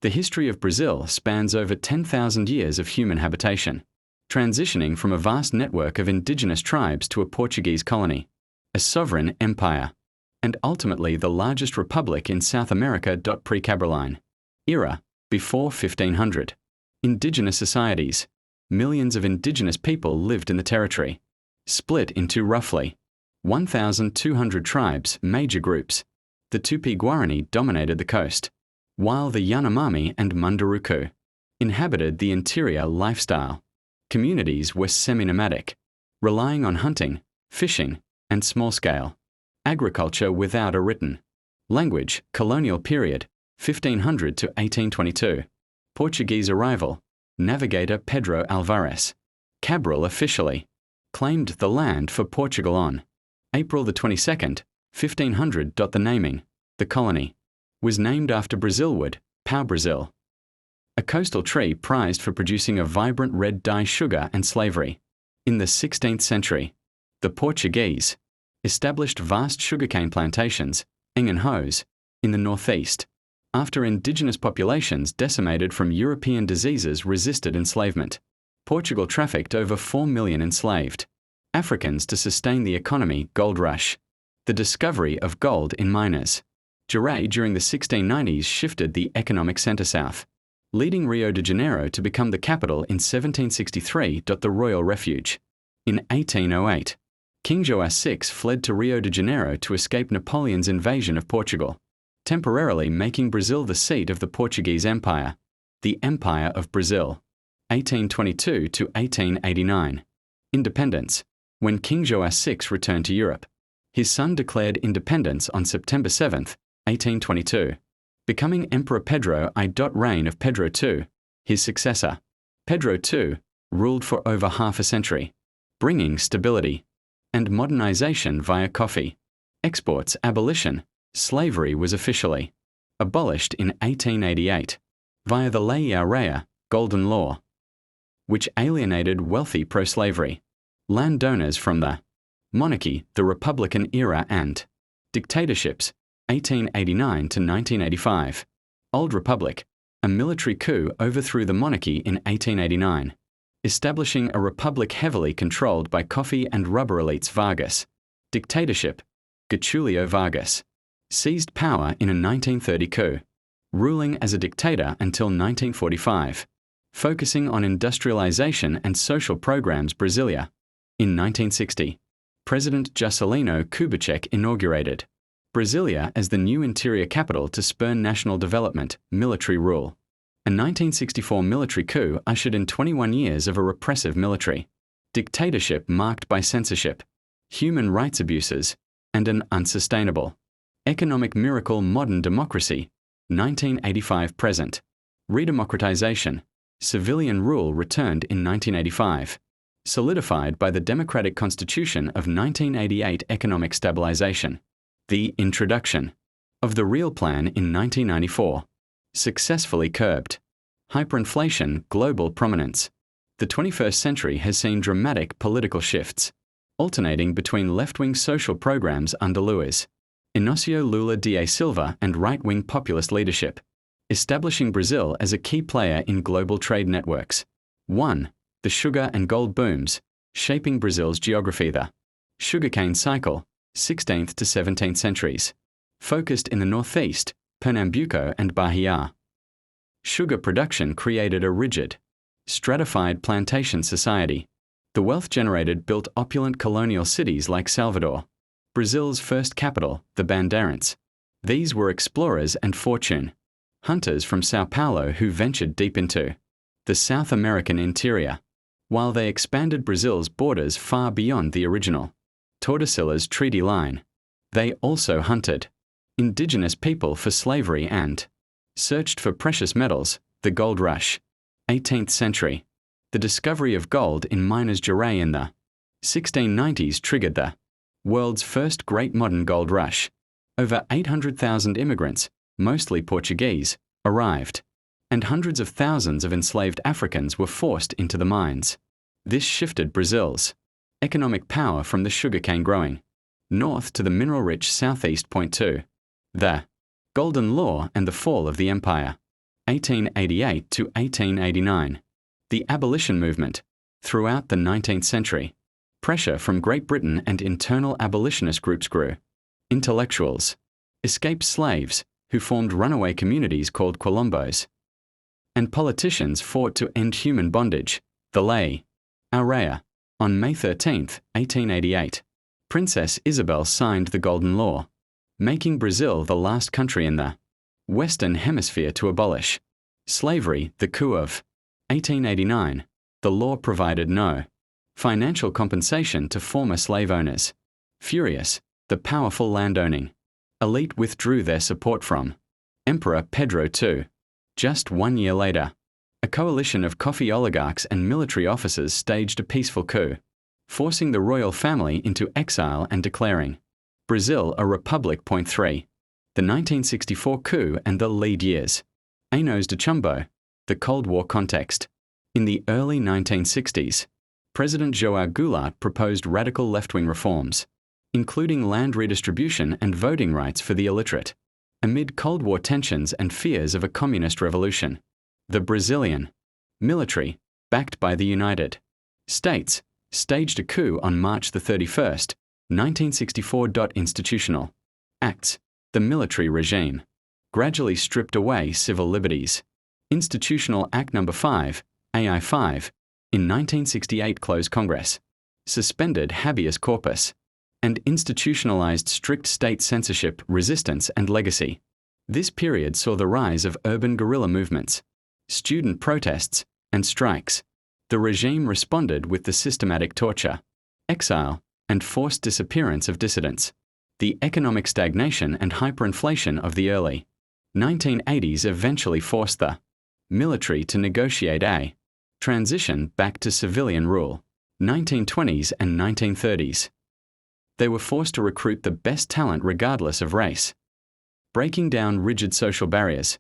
The history of Brazil spans over 10,000 years of human habitation, transitioning from a vast network of indigenous tribes to a Portuguese colony, a sovereign empire, and ultimately the largest republic in South America. Pre-Cabroline era, before 1500. Indigenous societies. Millions of indigenous people lived in the territory, split into roughly 1,200 tribes, major groups. The Tupi-Guarani dominated the coast, while the Yanomami and Munduruku inhabited the interior lifestyle. Communities were semi-nomadic, relying on hunting, fishing, and small-scale agriculture without a written language. Colonial period, 1500 to 1822. Portuguese arrival. Navigator Pedro Alvares Cabral officially claimed the land for Portugal on April the 22nd, 1500. The naming, the colony, was named after Brazilwood, pau-brasil, a coastal tree prized for producing a vibrant red dye sugar and slavery. In the 16th century, the Portuguese established vast sugarcane plantations, engenhos, in the northeast, after indigenous populations decimated from European diseases resisted enslavement. Portugal trafficked over 4 million enslaved Africans to sustain the economy. Gold rush. The discovery of gold in miners. Jaray during the 1690s shifted the economic centre south, leading Rio de Janeiro to become the capital in 1763. The Royal Refuge. In 1808, King João VI fled to Rio de Janeiro to escape Napoleon's invasion of Portugal, temporarily making Brazil the seat of the Portuguese Empire, the Empire of Brazil. 1822 to 1889. Independence. When King João VI returned to Europe, his son declared independence on September 7, 1822, becoming Emperor Pedro I. Reign of Pedro II, his successor. Pedro II ruled for over half a century, bringing stability and modernization via coffee exports. Abolition. Slavery was officially abolished in 1888 via the Lei Áurea, Golden Law, which alienated wealthy pro-slavery landowners from the monarchy, the Republican era and dictatorships, 1889 to 1985. Old Republic. A military coup overthrew the monarchy in 1889, establishing a republic heavily controlled by coffee and rubber elites. Vargas. Dictatorship. Getulio Vargas seized power in a 1930 coup, ruling as a dictator until 1945, focusing on industrialization and social programs. Brasilia. In 1960, President Juscelino Kubitschek inaugurated Brasilia as the new interior capital to spur national development. Military rule. A 1964 military coup ushered in 21 years of a repressive military dictatorship marked by censorship, human rights abuses, and an unsustainable economic miracle. Modern democracy. 1985-present. Redemocratization. Civilian rule returned in 1985, solidified by the Democratic Constitution of 1988. Economic stabilization. The introduction of the Real Plan in 1994 successfully curbed hyperinflation. Global prominence. The 21st century has seen dramatic political shifts, alternating between left-wing social programs under Luiz Inácio Lula da Silva and right-wing populist leadership, establishing Brazil as a key player in global trade networks. 1. The sugar and gold booms, shaping Brazil's geography. The sugarcane cycle, 16th to 17th centuries, focused in the northeast, Pernambuco and Bahia. Sugar production created a rigid, stratified plantation society. The wealth generated built opulent colonial cities like Salvador, Brazil's first capital, the Bandeirantes. These were explorers and fortune hunters from São Paulo who ventured deep into the South American interior, while they expanded Brazil's borders far beyond the original Tordesillas Treaty Line. They also hunted indigenous people for slavery and searched for precious metals. The Gold Rush. 18th century. The discovery of gold in miners Jaray in the 1690s triggered the world's first great modern gold rush. Over 800,000 immigrants, mostly Portuguese, arrived, and hundreds of thousands of enslaved Africans were forced into the mines. This shifted Brazil's economic power from the sugarcane growing north to the mineral-rich southeast. 2. The Golden Law and the fall of the empire. 1888 to 1889. The abolition movement. Throughout the 19th century, pressure from Great Britain and internal abolitionist groups grew. Intellectuals. Escaped slaves, who formed runaway communities called Quilombos. And politicians fought to end human bondage. The Lei Áurea. On May 13, 1888, Princess Isabel signed the Golden Law, making Brazil the last country in the Western Hemisphere to abolish slavery. The coup of 1889. The law provided no financial compensation to former slave owners. Furious, the powerful landowning elite withdrew their support from Emperor Pedro II. Just 1 year later, a coalition of coffee oligarchs and military officers staged a peaceful coup, forcing the royal family into exile and declaring Brazil a republic. 3. The 1964 coup and the lead years. Anos de Chumbo. The Cold War context. In the early 1960s, President João Goulart proposed radical left-wing reforms, including land redistribution and voting rights for the illiterate, amid Cold War tensions and fears of a communist revolution. The Brazilian military, backed by the United States, staged a coup on March 31, 1964. Institutional acts. The military regime gradually stripped away civil liberties. Institutional Act No. 5, AI5, in 1968 closed Congress, suspended habeas corpus, and institutionalized strict state censorship, resistance, and legacy. This period saw the rise of urban guerrilla movements, student protests, and strikes. The regime responded with the systematic torture, exile, and forced disappearance of dissidents. The economic stagnation and hyperinflation of the early 1980s eventually forced the military to negotiate a transition back to civilian rule. 1920s and 1930s. They were forced to recruit the best talent regardless of race, breaking down rigid social barriers.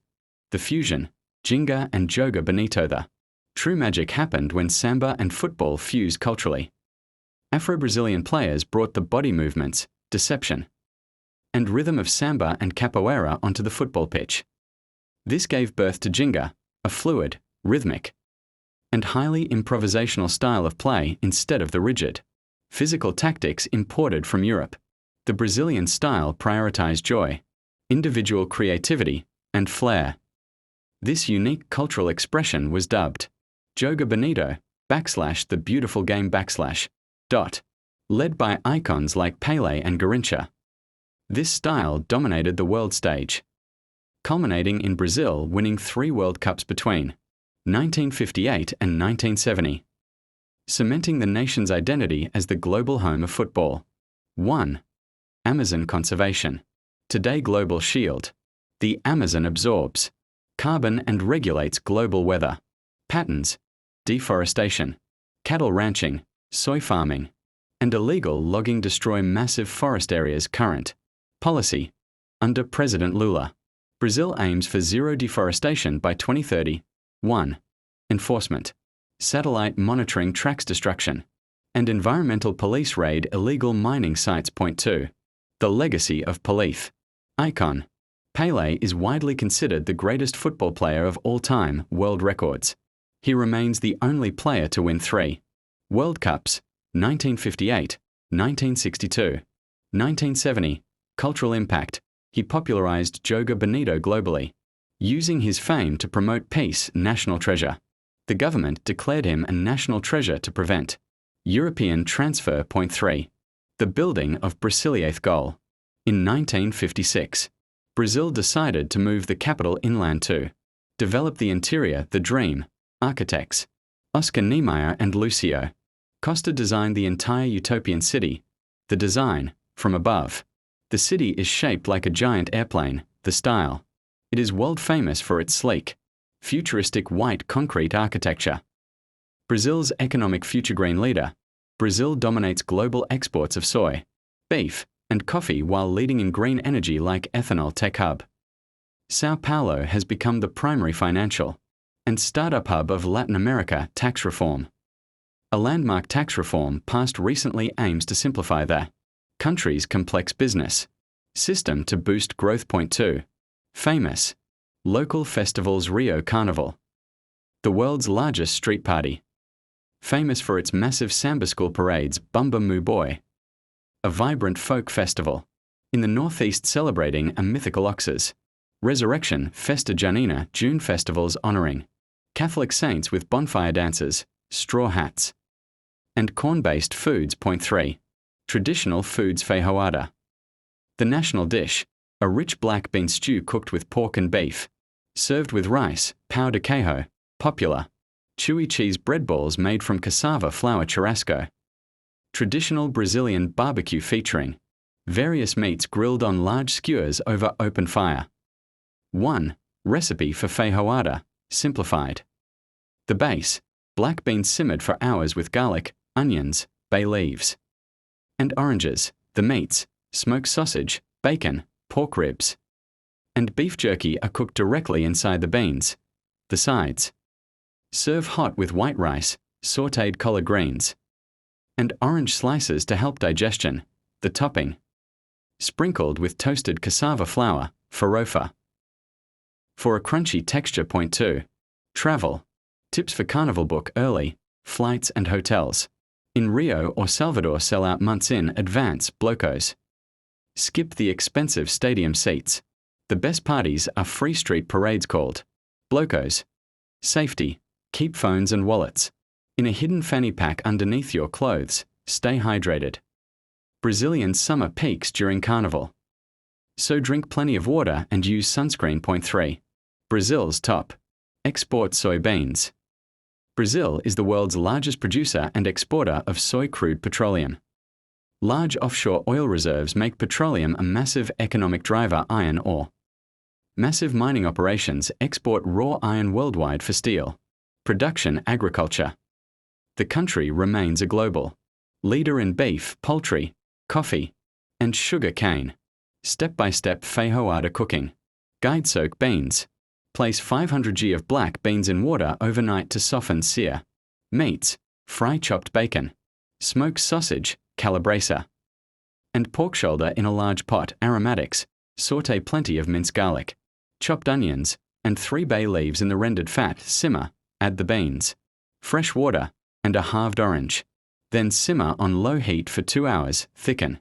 The fusion, Ginga and Joga Bonito. The true magic happened when samba and football fused culturally. Afro-Brazilian players brought the body movements, deception, and rhythm of samba and capoeira onto the football pitch. This gave birth to Ginga, a fluid, rhythmic, and highly improvisational style of play instead of the rigid, physical tactics imported from Europe. The Brazilian style prioritized joy, individual creativity, and flair. This unique cultural expression was dubbed Joga Bonito, / the beautiful game / led by icons like Pelé and Garrincha. This style dominated the world stage, culminating in Brazil winning 3 World Cups between 1958 and 1970, cementing the nation's identity as the global home of football. 1. Amazon conservation. Today global shield. The Amazon absorbs carbon and regulates global weather patterns, deforestation, cattle ranching, soy farming, and illegal logging destroy massive forest areas. Current policy. Under President Lula, Brazil aims for zero deforestation by 2030. 1. Enforcement. Satellite monitoring tracks destruction, and environmental police raid illegal mining sites. 2. The legacy of Pelé. Icon. Pelé is widely considered the greatest football player of all time. World records. He remains the only player to win 3 World Cups, 1958, 1962, 1970. Cultural impact. He popularized Joga Bonito globally, using his fame to promote peace. National treasure. The government declared him a national treasure to prevent European transfer. 3. The building of Brasilia's goal. In 1956, Brazil decided to move the capital inland to develop the interior. The dream. Architects Oscar Niemeyer and Lucio Costa designed the entire utopian city. The design, from above. The city is shaped like a giant airplane. The style. It is world famous for its sleek, futuristic white concrete architecture. Brazil's economic future green leader. Brazil dominates global exports of soy, beef, and coffee while leading in green energy like ethanol. Tech hub. Sao Paulo has become the primary financial and startup hub of Latin America. Tax reform. A landmark tax reform passed recently aims to simplify the country's complex business system to boost growth. 2. Famous Local festivals: Rio Carnival. The world's largest street party. Famous for its massive samba school parades, Bumba Mu Boy. A vibrant folk festival. In the northeast celebrating a mythical oxes. Resurrection, Festa Junina, June festivals honoring Catholic saints with bonfire dances, straw hats. And corn-based foods. Point 3. Traditional foods: feijoada. The national dish, a rich black bean stew cooked with pork and beef, served with rice, pão de queijo, popular. Chewy cheese bread balls made from cassava flour, churrasco. Traditional Brazilian barbecue featuring various meats grilled on large skewers over open fire. 1. Recipe for feijoada, simplified. The base, black beans simmered for hours with garlic, onions, bay leaves, and oranges. The meats, smoked sausage, bacon, pork ribs, and beef jerky are cooked directly inside the beans. The sides. Serve hot with white rice, sautéed collard greens, and orange slices to help digestion. The topping. Sprinkled with toasted cassava flour, farofa. For a crunchy texture. Point 2. Travel. Tips for Carnival: book early, flights and hotels. In Rio or Salvador, sell out months in advance. Blocos. Skip the expensive stadium seats. The best parties are free street parades called blocos. Safety. Keep phones and wallets in a hidden fanny pack underneath your clothes. Stay hydrated. Brazilian summer peaks during Carnival. So drink plenty of water and use sunscreen. Point 3. Brazil's top. Export soybeans. Brazil is the world's largest producer and exporter of soy crude petroleum. Large offshore oil reserves make petroleum a massive economic driver. Iron ore. Massive mining operations export raw iron worldwide for steel. Production: agriculture. The country remains a global leader in beef, poultry, coffee, and sugar cane. Step-by-step feijoada cooking. Guide: soak beans. Place 500 g of black beans in water overnight to soften. Sear meats: fry chopped bacon, smoked sausage, calabresa, and pork shoulder in a large pot. Aromatics: sauté plenty of minced garlic, chopped onions, and 3 bay leaves in the rendered fat. Simmer. Add the beans, fresh water, and a halved orange. Then simmer on low heat for 2 hours. Thicken.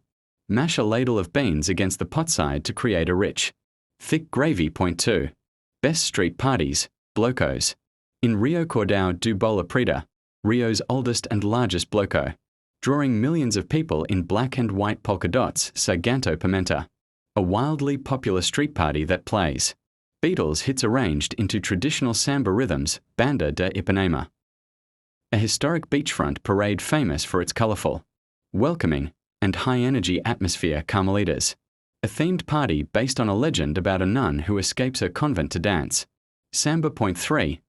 Mash a ladle of beans against the pot side to create a rich, thick gravy. Point 2. Best street parties: blocos. In Rio Cordão do Bola Preta, Rio's oldest and largest bloco, drawing millions of people in black and white polka dots. Sargento Pimenta. A wildly popular street party that plays Beatles hits arranged into traditional samba rhythms. Banda de Ipanema. A historic beachfront parade famous for its colorful, welcoming, and high-energy atmosphere. Carmelitas. A themed party based on a legend about a nun who escapes her convent to dance. Samba. Point 3.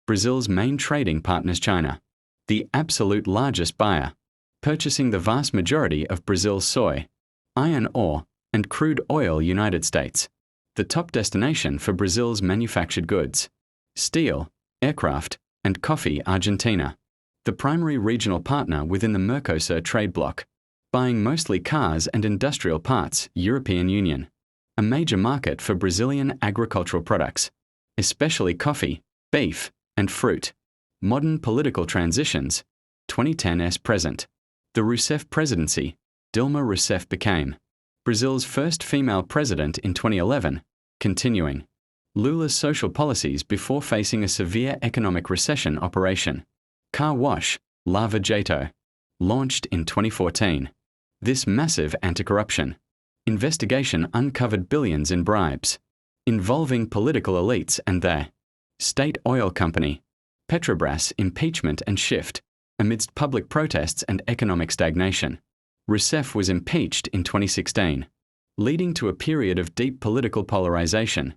Brazil's main trading partners: China, the absolute largest buyer, purchasing the vast majority of Brazil's soy, iron ore, and crude oil. United States, the top destination for Brazil's manufactured goods, steel, aircraft, and coffee. Argentina, the primary regional partner within the Mercosur trade bloc, buying mostly cars and industrial parts. European Union, a major market for Brazilian agricultural products, especially coffee, beef, and fruit. Modern political transitions. 2010s present. The Rousseff presidency. Dilma Rousseff became Brazil's first female president in 2011, continuing Lula's social policies before facing a severe economic recession. Operation Car Wash, Lava Jato, launched in 2014. This massive anti-corruption investigation uncovered billions in bribes, involving political elites and their state oil company, Petrobras. Impeachment and shift. Amidst public protests and economic stagnation, Rousseff was impeached in 2016, leading to a period of deep political polarization.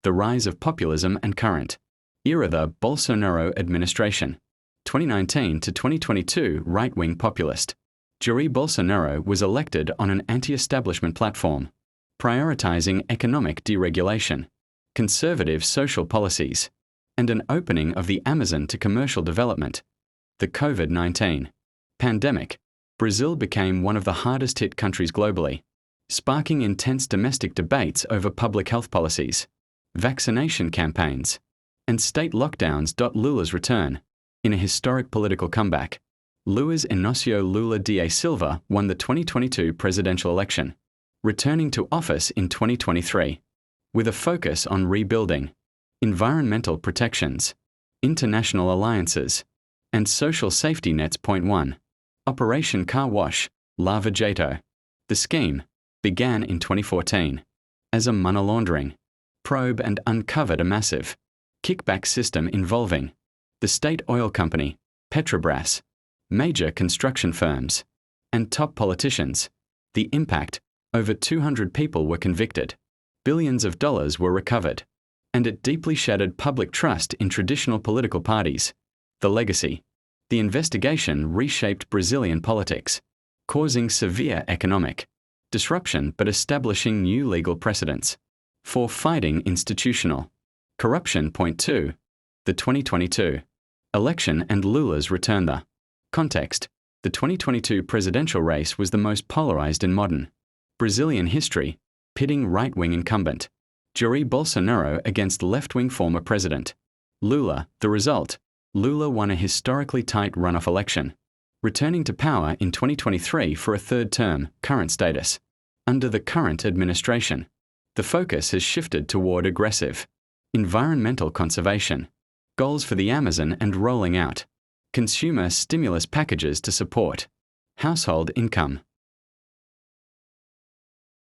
The rise of populism and current era. The Bolsonaro administration. 2019 to 2022 right-wing populist Jair Bolsonaro was elected on an anti-establishment platform, prioritizing economic deregulation, conservative social policies, and an opening of the Amazon to commercial development. The COVID-19 pandemic. Brazil became one of the hardest-hit countries globally, sparking intense domestic debates over public health policies. vaccination campaigns, and state lockdowns. Lula's return. In a historic political comeback, Luiz Inácio Lula da Silva won the 2022 presidential election, returning to office in 2023, with a focus on rebuilding, environmental protections, international alliances, and social safety nets. Point 1. Operation Car Wash, Lava Jato. The scheme began in 2014 as a money laundering probe and uncovered a massive kickback system involving the state oil company, Petrobras, major construction firms, and top politicians. The impact: over 200 people were convicted, billions of dollars were recovered, and it deeply shattered public trust in traditional political parties. The legacy: the investigation reshaped Brazilian politics, causing severe economic disruption but establishing new legal precedents for fighting institutional corruption. Point 2. The 2022 election and Lula's return. The context: the 2022 presidential race was the most polarized in modern Brazilian history, pitting right-wing incumbent Jair Bolsonaro against left-wing former president Lula. The result: Lula won a historically tight runoff election, returning to power in 2023 for a third term. Current status: under the current administration, the focus has shifted toward aggressive environmental conservation goals for the Amazon and rolling out consumer stimulus packages to support household income.